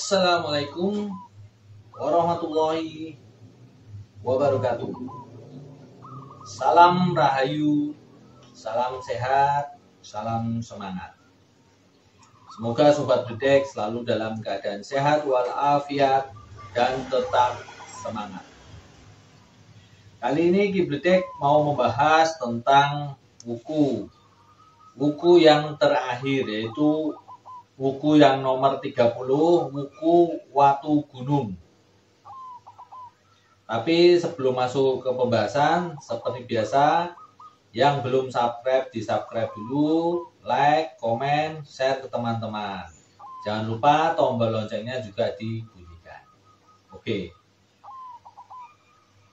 Assalamualaikum warahmatullahi wabarakatuh. Salam rahayu, salam sehat, salam semangat. Semoga Sobat Bledek selalu dalam keadaan sehat walafiat dan tetap semangat. Kali ini Ki Bledek mau membahas tentang wuku yang terakhir, yaitu wuku yang nomor 30, wuku Watu Gunung. Tapi sebelum masuk ke pembahasan, seperti biasa, yang belum subscribe, di-subscribe dulu, like, komen, share ke teman-teman. Jangan lupa tombol loncengnya juga dibunyikan. Oke.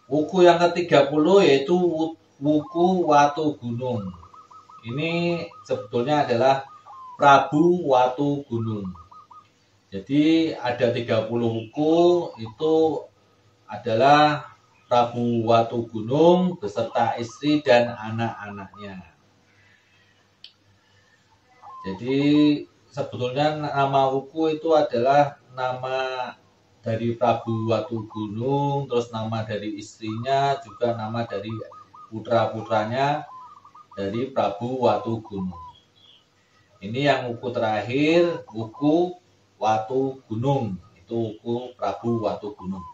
Wuku yang ke-30 yaitu wuku Watu Gunung. Ini sebetulnya adalah Prabu Watu Gunung. Jadi ada 30 wuku, itu adalah Prabu Watu Gunung beserta istri dan anak-anaknya. Jadi sebetulnya nama wuku itu adalah nama dari Prabu Watu Gunung, terus nama dari istrinya, juga nama dari putra-putranya dari Prabu Watu Gunung. Ini yang wuku terakhir, wuku Watu Gunung. Itu wuku Prabu Watu Gunung.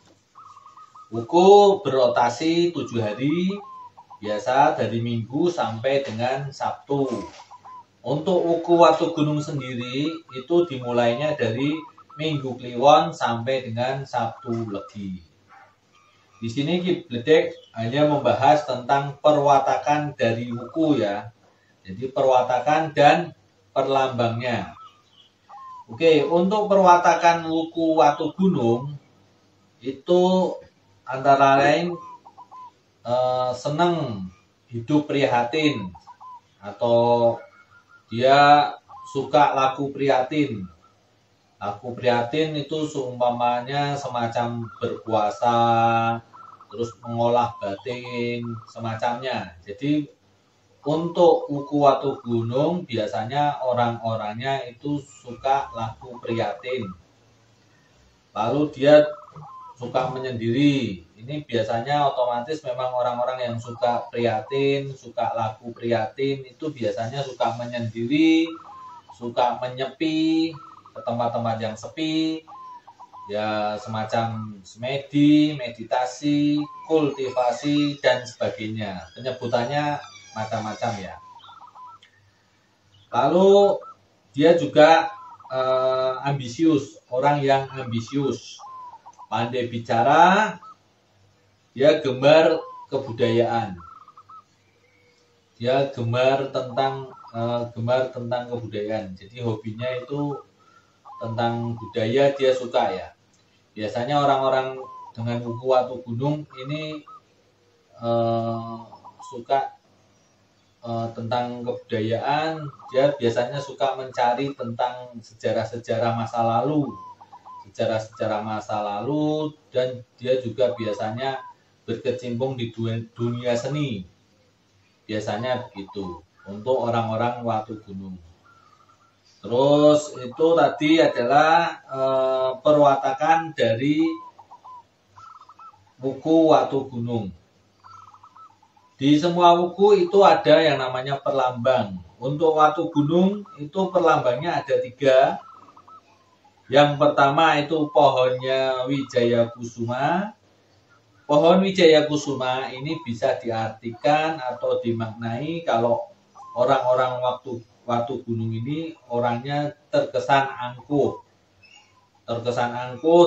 Wuku berotasi 7 hari, biasa dari Minggu sampai dengan Sabtu. Untuk wuku Watu Gunung sendiri, itu dimulainya dari Minggu Kliwon sampai dengan Sabtu Legi. Di sini Ki Bledek hanya membahas tentang perwatakan dari wuku ya. Jadi perwatakan dan perlambangnya. Oke, untuk perwatakan wuku Watu Gunung itu antara lain seneng, hidup prihatin, atau dia suka laku prihatin. Laku prihatin itu seumpamanya semacam berpuasa, terus mengolah batin, semacamnya. Jadi untuk wuku Watu Gunung biasanya orang-orangnya itu suka laku prihatin. Lalu dia suka menyendiri. Ini biasanya otomatis memang orang-orang yang suka prihatin, suka laku prihatin itu biasanya suka menyendiri, suka menyepi ke tempat-tempat yang sepi. Ya semacam semedi, meditasi, kultivasi dan sebagainya. Penyebutannya macam-macam ya. Lalu dia juga ambisius, orang yang ambisius, pandai bicara, dia gemar kebudayaan, dia gemar tentang kebudayaan. Jadi hobinya itu tentang budaya, dia suka ya. Biasanya orang-orang dengan wuku Watu Gunung ini suka tentang kebudayaan. Dia biasanya suka mencari tentang sejarah-sejarah masa lalu, dan dia juga biasanya berkecimpung di dunia seni. Biasanya begitu untuk orang-orang Watu Gunung. Terus itu tadi adalah perwatakan dari wuku Watu Gunung. Di semua wuku itu ada yang namanya perlambang. Untuk Watu Gunung itu perlambangnya ada 3. Yang pertama itu pohonnya Wijaya Kusuma. Pohon Wijaya Kusuma ini bisa diartikan atau dimaknai kalau orang-orang Watu Gunung ini orangnya terkesan angkuh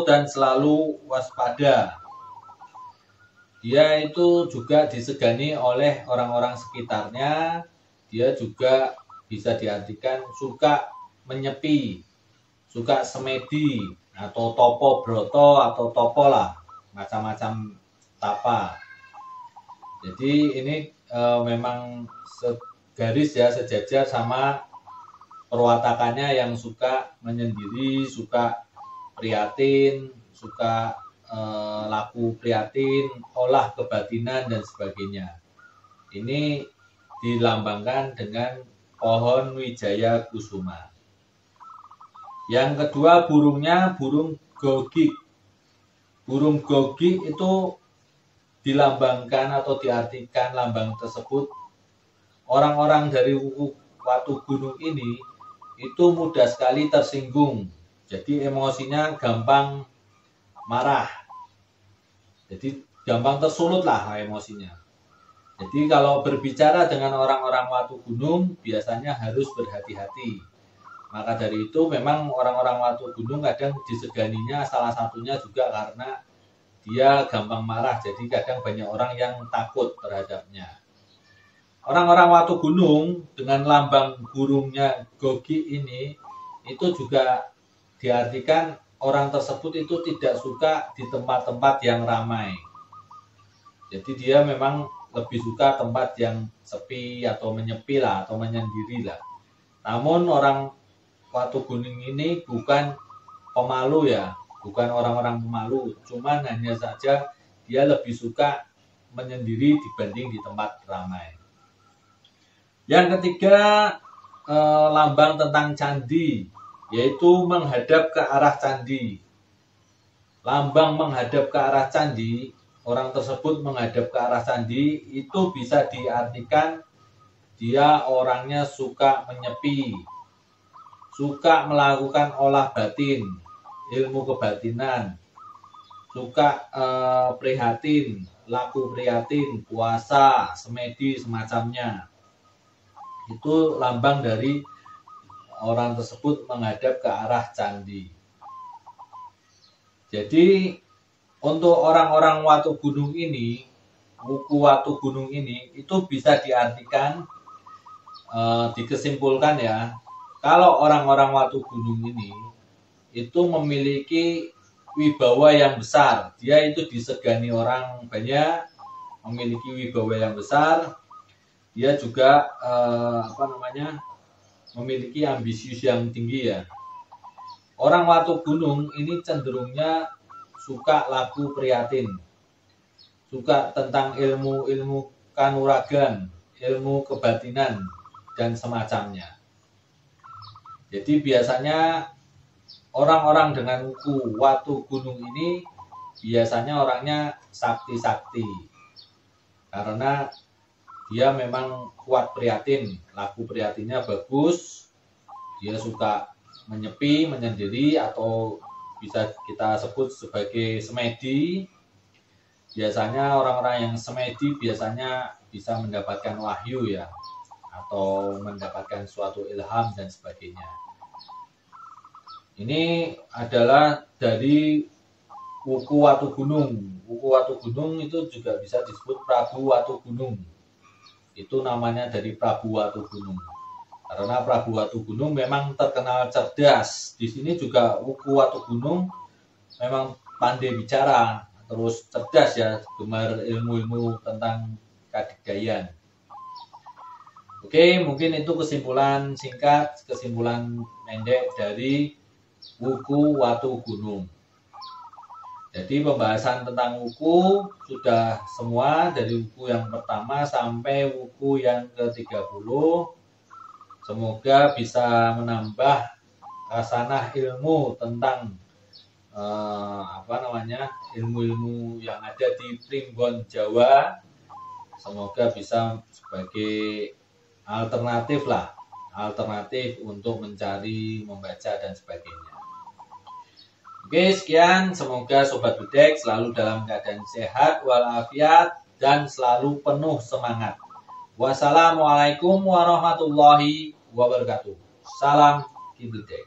dan selalu waspada. Dia itu juga disegani oleh orang-orang sekitarnya. Dia juga bisa diartikan suka menyepi, suka semedi, atau topo broto, atau topo lah, macam-macam tapa. Jadi ini memang segaris ya, sejajar sama perwatakannya yang suka menyendiri, suka prihatin, suka laku prihatin, olah kebatinan dan sebagainya. Ini dilambangkan dengan pohon Wijaya Kusuma. Yang kedua burungnya burung gogik. Burung gogik itu dilambangkan atau diartikan lambang tersebut, orang-orang dari wuku Watu Gunung ini itu mudah sekali tersinggung. Jadi emosinya gampang marah. Jadi gampang tersulut lah emosinya. Jadi kalau berbicara dengan orang-orang Watu Gunung biasanya harus berhati-hati. Maka dari itu memang orang-orang Watu Gunung kadang diseganinya salah satunya juga karena dia gampang marah. Jadi kadang banyak orang yang takut terhadapnya. Orang-orang Watu Gunung dengan lambang burungnya gogik ini itu juga diartikan orang tersebut itu tidak suka di tempat-tempat yang ramai. Jadi dia memang lebih suka tempat yang sepi atau menyepi lah atau menyendiri lah. Namun orang Watu Gunung ini bukan pemalu ya, bukan orang-orang pemalu, cuman hanya saja dia lebih suka menyendiri dibanding di tempat ramai. Yang ketiga, lambang tentang candi, yaitu menghadap ke arah candi. Lambang menghadap ke arah candi, orang tersebut menghadap ke arah candi, itu bisa diartikan dia orangnya suka menyepi, suka melakukan olah batin, ilmu kebatinan, suka prihatin, laku prihatin, puasa, semedi, semacamnya. Itu lambang dari orang tersebut menghadap ke arah candi. Jadi untuk orang-orang Watu Gunung ini, wuku Watu Gunung ini itu bisa diartikan, dikesimpulkan ya, kalau orang-orang Watu Gunung ini itu memiliki wibawa yang besar, dia itu disegani orang banyak, memiliki wibawa yang besar, dia juga memiliki ambisius yang tinggi ya. Orang Watu Gunung ini cenderungnya suka laku prihatin, suka tentang ilmu kanuragan, ilmu kebatinan dan semacamnya. Jadi biasanya orang-orang dengan wuku Watu Gunung ini biasanya orangnya sakti-sakti. Karena dia memang kuat prihatin, laku prihatinnya bagus, dia suka menyepi, menyendiri atau bisa kita sebut sebagai semedi. Biasanya orang-orang yang semedi biasanya bisa mendapatkan wahyu ya, atau mendapatkan suatu ilham dan sebagainya. Ini adalah dari wuku Watu Gunung. Wuku Watu Gunung itu juga bisa disebut Prabu Watu Gunung. Itu namanya dari Prabu Watu Gunung. Karena Prabu Watu Gunung memang terkenal cerdas. Di sini juga wuku Watu Gunung memang pandai bicara, terus cerdas ya, gemar ilmu-ilmu tentang kadigdayan. Oke, mungkin itu kesimpulan singkat, kesimpulan pendek dari wuku Watu Gunung. Jadi pembahasan tentang wuku sudah semua, dari wuku yang pertama sampai wuku yang ke-30. Semoga bisa menambah khasanah ilmu tentang ilmu-ilmu yang ada di Primbon Jawa. Semoga bisa sebagai alternatif untuk mencari, membaca dan sebagainya. Oke, sekian. Semoga Sobat Bedek selalu dalam keadaan sehat walafiat dan selalu penuh semangat. Wassalamualaikum warahmatullahi wabarakatuh. Salam Ki Bedek.